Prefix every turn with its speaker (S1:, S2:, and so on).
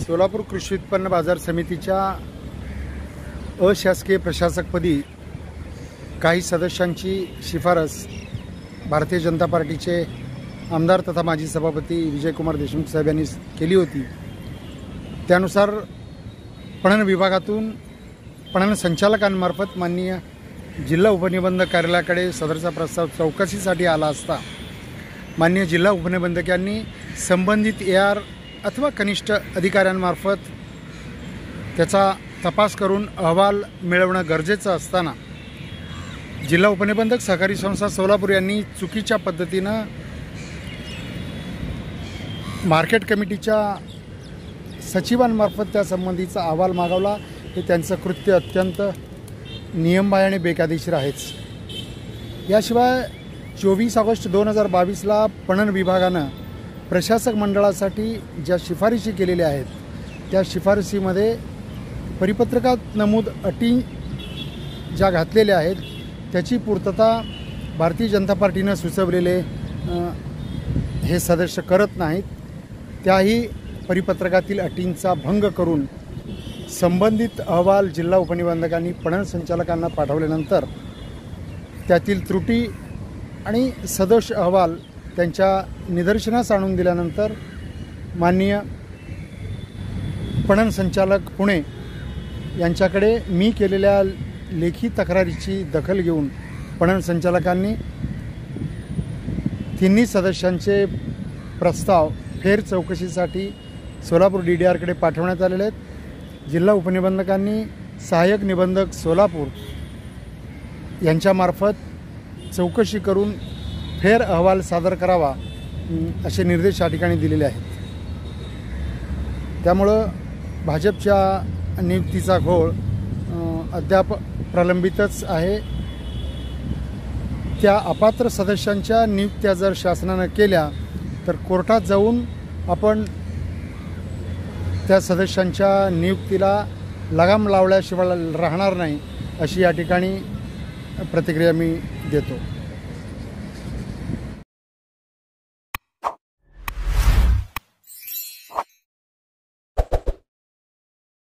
S1: सोलापूर कृषी उत्पन्न बाजार समितीच्या अशासकीय प्रशासकपदी काही सदस्यांची शिफारस भारतीय जनता पार्टीचे आमदार तथा माजी सभापती विजयकुमार देशमुख साहेब यांनी केली होती। त्यानुसार पणन विभागातून पणन संचालकांमार्फत माननीय जिल्हा उपनिबंधक कार्यालयाकडे सदरचा प्रस्ताव चौकशीसाठी आला असता माननीय जिल्हा उपनिबंधक यांनी संबंधित AR अथवा कनिष्ठ अधिकाऱ्यांमार्फत त्याचा तपास करून अहवाल मिळवणं गरजेचं असताना जिल्हा उपनिबंधक सहकारी संस्था सोलापूर यांनी चुकीच्या पद्धतीनं मार्केट कमिटीच्या सचिवांमार्फत त्या संबंधीचा अहवाल मागवला। हे त्यांचं कृत्य अत्यंत नियमबाह्य आणि बेकायदेशीर आहेच। याशिवाय 24 ऑगस्ट 2022ला पणन विभागानं प्रशासक मंडळासाठी ज्या शिफारशी केलेल्या आहेत त्या शिफारशीमध्ये परिपत्रकात नमूद अटी ज्या घातलेल्या आहेत त्याची पूर्तता भारतीय जनता पार्टीनं सुचवलेले हे सदस्य करत नाहीत। त्याही परिपत्रकातील अटींचा भंग करून संबंधित अहवाल जिल्हा उपनिबंधकांनी पणन संचालकांना पाठवल्यानंतर त्यातील त्रुटी आणि सदोष अहवाल त्यांच्या निदर्शनास आणून दिल्यानंतर माननीय पणन संचालक पुणे यांच्याकडे मी केलेल्या लेखी तक्रारीची दखल घेऊन पणन संचालकांनी तिन्ही सदस्यांचे प्रस्ताव फेर चौकशीसाठी सोलापूर DDRकडे पाठवण्यात आलेले आहेत। जिल्हा उपनिबंधकांनी सहाय्यक निबंधक सोलापूर यांच्यामार्फत चौकशी करून फेर अहवाल सादर करावा असे निर्देश या ठिकाणी दिलेले आहेत। त्यामुळं भाजपच्या नियुक्तीचा घोळ अद्याप प्रलंबितच आहे। त्या अपात्र सदस्यांच्या नियुक्त्या जर शासनानं केल्या तर कोर्टात जाऊन आपण त्या सदस्यांच्या नियुक्तीला लगाम लावल्याशिवाय राहणार नाही अशी या ठिकाणी प्रतिक्रिया मी देतो।